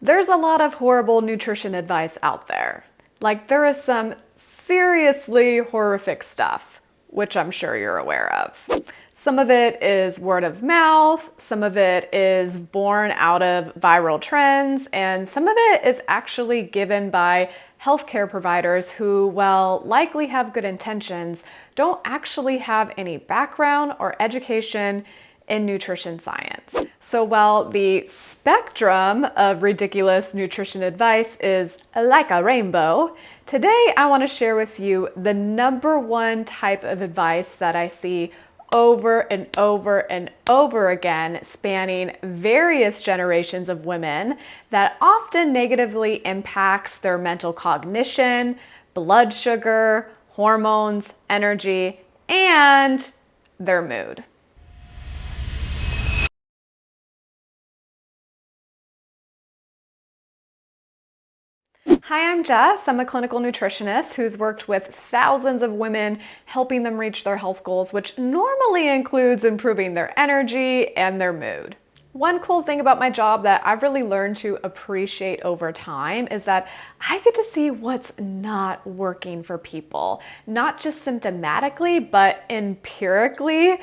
There's a lot of horrible nutrition advice out there. Like, there is some seriously horrific stuff, which I'm sure you're aware of. Some of it is word of mouth, some of it is born out of viral trends, and some of it is actually given by healthcare providers who, while likely have good intentions, don't actually have any background or education in nutrition science. So while the spectrum of ridiculous nutrition advice is like a rainbow, today I want to share with you the number one type of advice that I see over and over and over again, spanning various generations of women, that often negatively impacts their mental cognition, blood sugar, hormones, energy, and their mood. Hi, I'm Jess. I'm a clinical nutritionist who's worked with thousands of women, helping them reach their health goals, which normally includes improving their energy and their mood. One cool thing about my job that I've really learned to appreciate over time is that I get to see what's not working for people, not just symptomatically, but empirically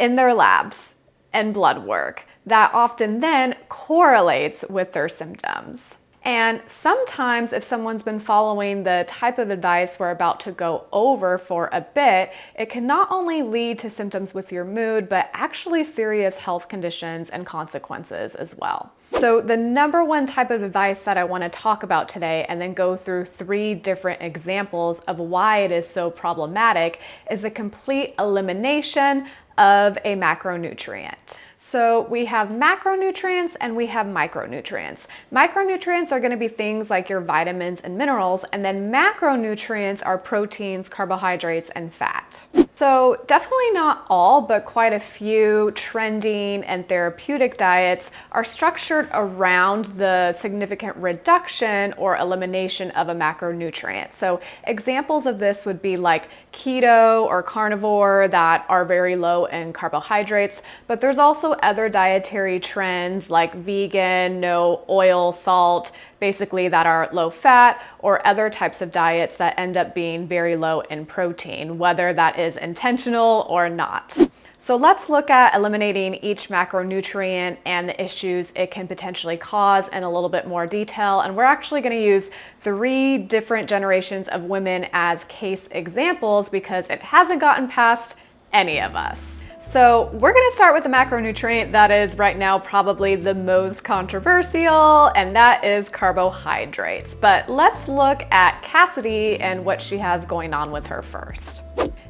in their labs and blood work that often then correlates with their symptoms. And sometimes if someone's been following the type of advice we're about to go over for a bit, it can not only lead to symptoms with your mood, but actually serious health conditions and consequences as well. So the number one type of advice that I want to talk about today, and then go through 3 different examples of why it is so problematic, is the complete elimination of a macronutrient. So we have macronutrients and we have micronutrients. Micronutrients are going to be things like your vitamins and minerals, and then macronutrients are proteins, carbohydrates, and fat. So definitely not all, but quite a few trending and therapeutic diets are structured around the significant reduction or elimination of a macronutrient. So examples of this would be like keto or carnivore that are very low in carbohydrates, but there's also other dietary trends like vegan, no oil, salt, basically that are low fat, or other types of diets that end up being very low in protein, whether that is intentional or not. So let's look at eliminating each macronutrient and the issues it can potentially cause in a little bit more detail. And we're actually going to use 3 different generations of women as case examples because it hasn't gotten past any of us. So we're going to start with the macronutrient that is right now probably the most controversial, and that is carbohydrates. But let's look at Cassidy and what she has going on with her first.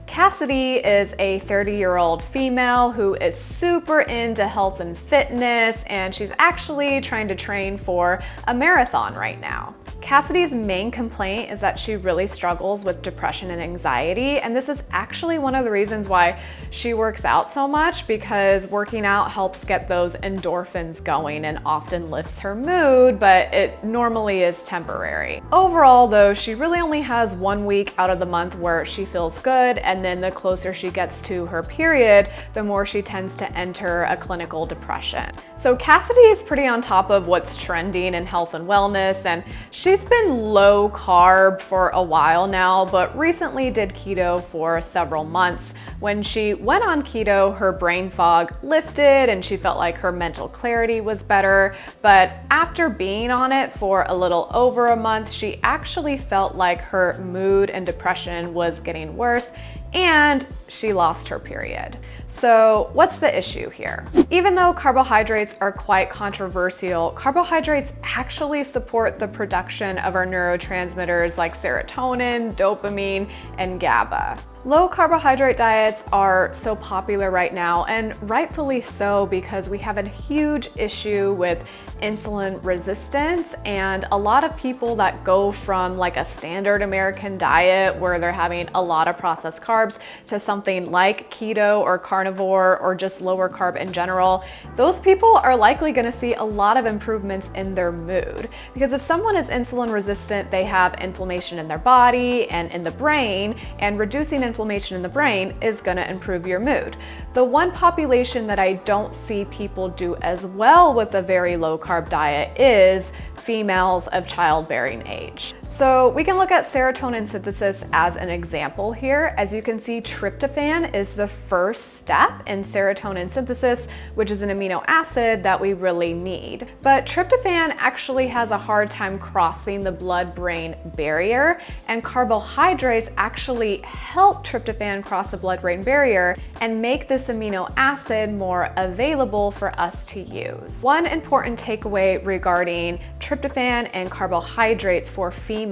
Cassidy is a 30-year-old female who is super into health and fitness, and she's actually trying to train for a marathon right now. Cassidy's main complaint is that she really struggles with depression and anxiety, and this is actually one of the reasons why she works out so much, because working out helps get those endorphins going and often lifts her mood, but it normally is temporary. Overall though, she really only has 1 week out of the month where she feels good, and then the closer she gets to her period, the more she tends to enter a clinical depression. So Cassidy is pretty on top of what's trending in health and wellness, and she's been low carb for a while now, but recently did keto for several months. When she went on keto, her brain fog lifted and she felt like her mental clarity was better. But after being on it for a little over a month, she actually felt like her mood and depression was getting worse, and she lost her period. So what's the issue here? Even though carbohydrates are quite controversial, carbohydrates actually support the production of our neurotransmitters like serotonin, dopamine, and GABA. Low carbohydrate diets are so popular right now, and rightfully so, because we have a huge issue with insulin resistance, and a lot of people that go from like a standard American diet where they're having a lot of processed carbs to something like keto or carnivore or just lower carb in general, those people are likely going to see a lot of improvements in their mood. Because if someone is insulin resistant, they have inflammation in their body and in the brain, and reducing inflammation in the brain is going to improve your mood. The one population that I don't see people do as well with a very low carb diet is females of childbearing age. So we can look at serotonin synthesis as an example here. As you can see, tryptophan is the first step in serotonin synthesis, which is an amino acid that we really need. But tryptophan actually has a hard time crossing the blood-brain barrier, and carbohydrates actually help tryptophan cross the blood-brain barrier and make this amino acid more available for us to use. One important takeaway regarding tryptophan and carbohydrates for females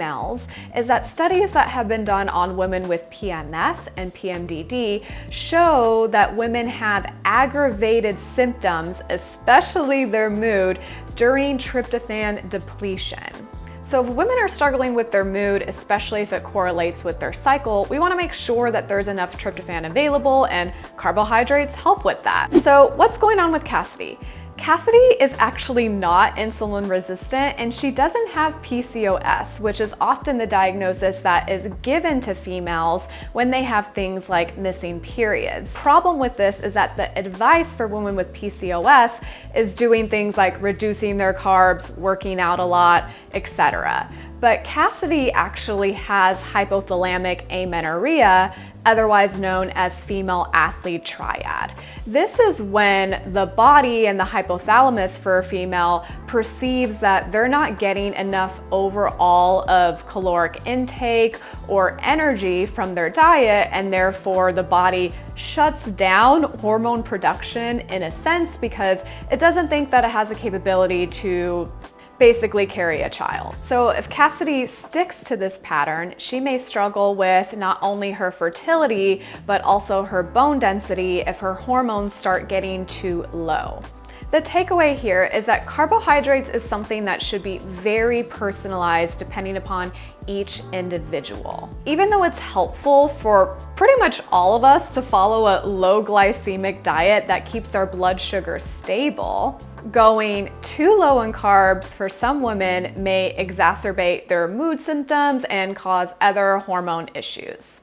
is that studies that have been done on women with PMS and PMDD show that women have aggravated symptoms, especially their mood, during tryptophan depletion. So if women are struggling with their mood, especially if it correlates with their cycle, we want to make sure that there's enough tryptophan available, and carbohydrates help with that. So what's going on with Cassidy? Cassidy is actually not insulin resistant, and she doesn't have PCOS, which is often the diagnosis that is given to females when they have things like missing periods. Problem with this is that the advice for women with PCOS is doing things like reducing their carbs, working out a lot, etc. But Cassidy actually has hypothalamic amenorrhea, otherwise known as female athlete triad. This is when the body and the hypothalamus for a female perceives that they're not getting enough overall of caloric intake or energy from their diet, and therefore the body shuts down hormone production in a sense because it doesn't think that it has the capability to basically carry a child. So if Cassidy sticks to this pattern, she may struggle with not only her fertility, but also her bone density if her hormones start getting too low. The takeaway here is that carbohydrates is something that should be very personalized depending upon each individual. Even though it's helpful for pretty much all of us to follow a low glycemic diet that keeps our blood sugar stable, going too low in carbs for some women may exacerbate their mood symptoms and cause other hormone issues.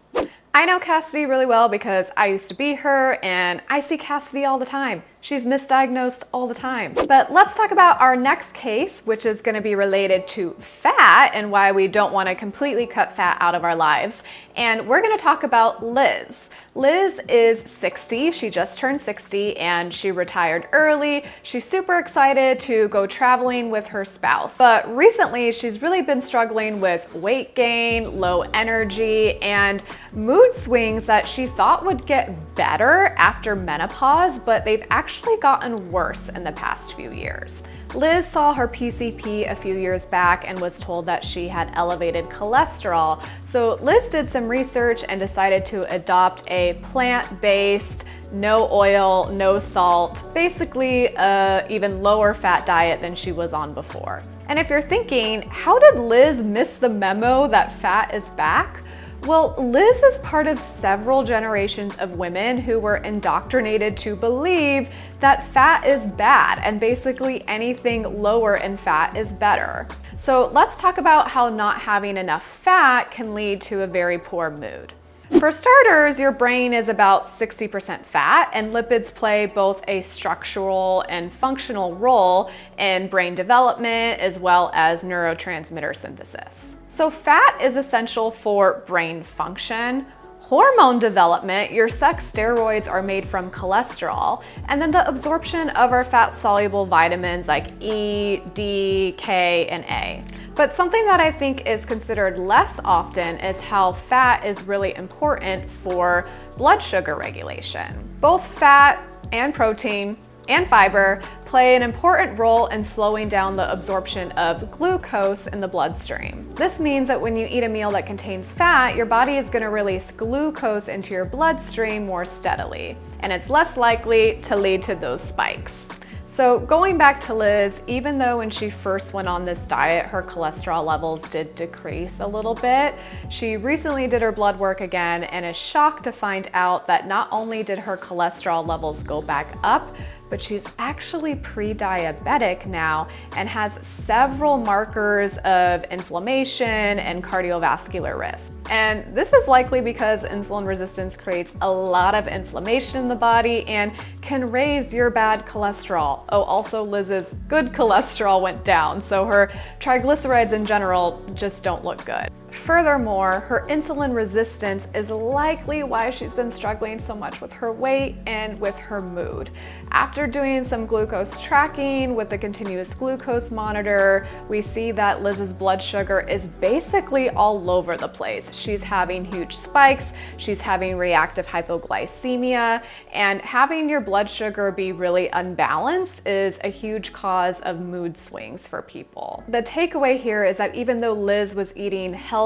I know Cassidy really well because I used to be her, and I see Cassidy all the time. She's misdiagnosed all the time. But let's talk about our next case, which is going to be related to fat and why we don't want to completely cut fat out of our lives. And we're going to talk about Liz. Liz is 60. She just turned 60 and she retired early. She's super excited to go traveling with her spouse. But recently she's really been struggling with weight gain, low energy, and mood swings that she thought would get better after menopause, but they've actually gotten worse in the past few years. Liz saw her PCP a few years back and was told that she had elevated cholesterol. So Liz did some research and decided to adopt a plant-based, no oil, no salt, basically a even lower fat diet than she was on before. And if you're thinking, how did Liz miss the memo that fat is back? Well, Liz is part of several generations of women who were indoctrinated to believe that fat is bad and basically anything lower in fat is better. So let's talk about how not having enough fat can lead to a very poor mood. For starters, your brain is about 60% fat, and lipids play both a structural and functional role in brain development as well as neurotransmitter synthesis. So fat is essential for brain function, hormone development. Your sex steroids are made from cholesterol, and then the absorption of our fat-soluble vitamins like E, D, K, and A. But something that I think is considered less often is how fat is really important for blood sugar regulation. Both fat and protein and fiber play an important role in slowing down the absorption of glucose in the bloodstream. This means that when you eat a meal that contains fat, your body is going to release glucose into your bloodstream more steadily, and it's less likely to lead to those spikes. So going back to Liz, even though when she first went on this diet, her cholesterol levels did decrease a little bit, she recently did her blood work again and is shocked to find out that not only did her cholesterol levels go back up, but she's actually pre-diabetic now and has several markers of inflammation and cardiovascular risk. And this is likely because insulin resistance creates a lot of inflammation in the body and can raise your bad cholesterol. Oh, also Liz's good cholesterol went down, so her triglycerides in general just don't look good. Furthermore, her insulin resistance is likely why she's been struggling so much with her weight and with her mood. After doing some glucose tracking with the continuous glucose monitor, we see that Liz's blood sugar is basically all over the place. She's having huge spikes, she's having reactive hypoglycemia, and having your blood sugar be really unbalanced is a huge cause of mood swings for people. The takeaway here is that even though Liz was eating healthy,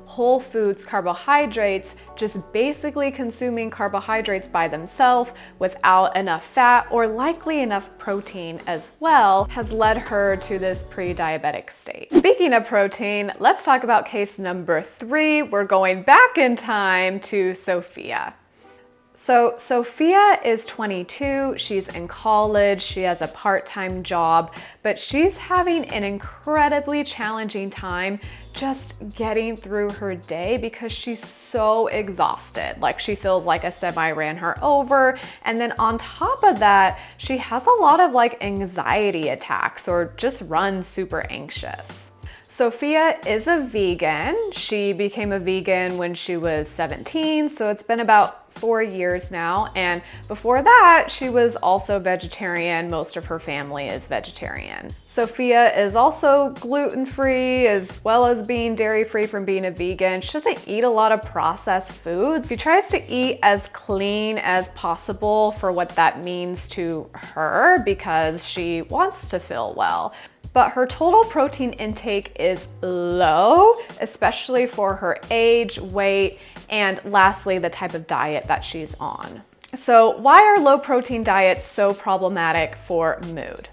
whole foods carbohydrates, just basically consuming carbohydrates by themselves without enough fat or likely enough protein as well has led her to this pre-diabetic state. Speaking of protein, let's talk about case number 3. We're going back in time to Sophia. So Sophia is 22, she's in college, she has a part-time job, but she's having an incredibly challenging time just getting through her day because she's so exhausted. Like, she feels like a semi ran her over. And then on top of that, she has a lot of like anxiety attacks or just runs super anxious. Sophia is a vegan. She became a vegan when she was 17, so it's been about 4 years now. And before that, she was also vegetarian. Most of her family is vegetarian. Sophia is also gluten-free as well as being dairy-free from being a vegan. She doesn't eat a lot of processed foods. She tries to eat as clean as possible for what that means to her because she wants to feel well. But her total protein intake is low, especially for her age, weight, and lastly, the type of diet that she's on. So why are low protein diets so problematic for mood?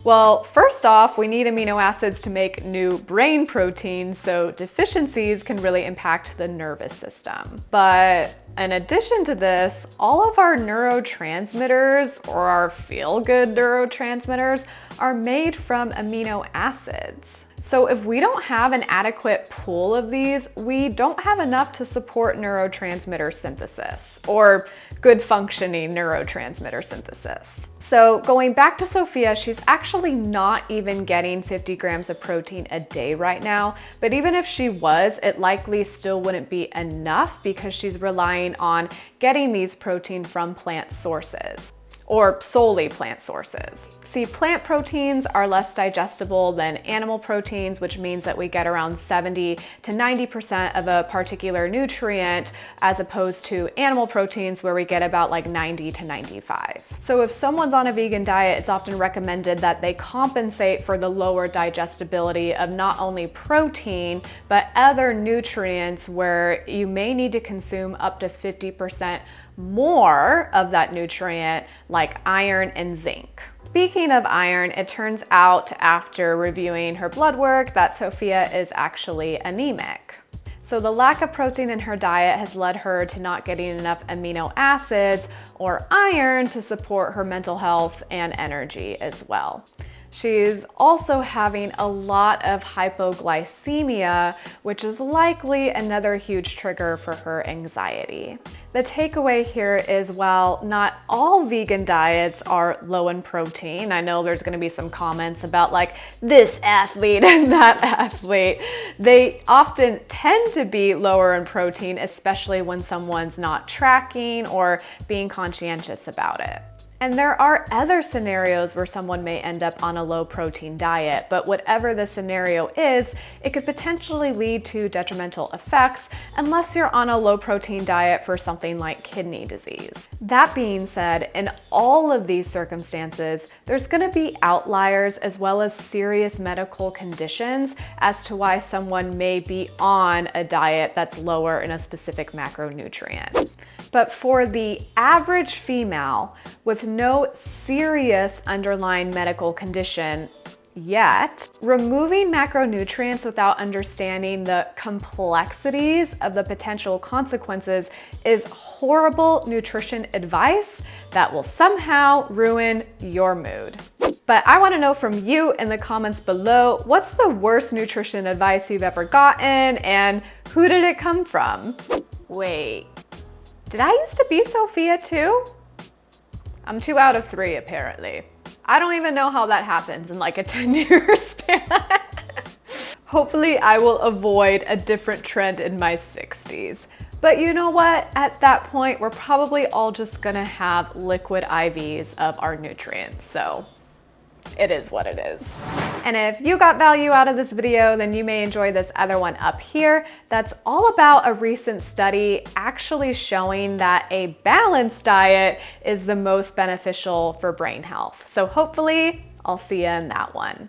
Well, first off, we need amino acids to make new brain proteins, so deficiencies can really impact the nervous system. But in addition to this, all of our neurotransmitters, or our feel-good neurotransmitters, are made from amino acids. So if we don't have an adequate pool of these, we don't have enough to support neurotransmitter synthesis or good functioning neurotransmitter synthesis. So going back to Sophia, she's actually not even getting 50 grams of protein a day right now. But even if she was, it likely still wouldn't be enough because she's relying on getting these protein from plant sources, or solely plant sources. See, plant proteins are less digestible than animal proteins, which means that we get around 70 to 90% of a particular nutrient, as opposed to animal proteins where we get about like 90 to 95. So if someone's on a vegan diet, it's often recommended that they compensate for the lower digestibility of not only protein, but other nutrients where you may need to consume up to 50% more of that nutrient, like iron and zinc. Speaking of iron, it turns out after reviewing her blood work that Sophia is actually anemic. So the lack of protein in her diet has led her to not getting enough amino acids or iron to support her mental health and energy as well. She's also having a lot of hypoglycemia, which is likely another huge trigger for her anxiety. The takeaway here is, while not all vegan diets are low in protein, I know there's going to be some comments about like this athlete and that athlete, they often tend to be lower in protein, especially when someone's not tracking or being conscientious about it. And there are other scenarios where someone may end up on a low protein diet, but whatever the scenario is, it could potentially lead to detrimental effects unless you're on a low protein diet for something like kidney disease. That being said, in all of these circumstances, there's going to be outliers as well as serious medical conditions as to why someone may be on a diet that's lower in a specific macronutrient. But for the average female with no serious underlying medical condition yet, removing macronutrients without understanding the complexities of the potential consequences is horrible nutrition advice that will somehow ruin your mood. But I want to know from you in the comments below, what's the worst nutrition advice you've ever gotten and who did it come from? Wait, did I used to be Sophia too? I'm 2 out of 3 apparently. I don't even know how that happens in like a 10-year span. Hopefully I will avoid a different trend in my 60s. But you know what? At that point, we're probably all just gonna have liquid IVs of our nutrients. So it is what it is. And if you got value out of this video, then you may enjoy this other one up here. That's all about a recent study actually showing that a balanced diet is the most beneficial for brain health. So hopefully I'll see you in that one.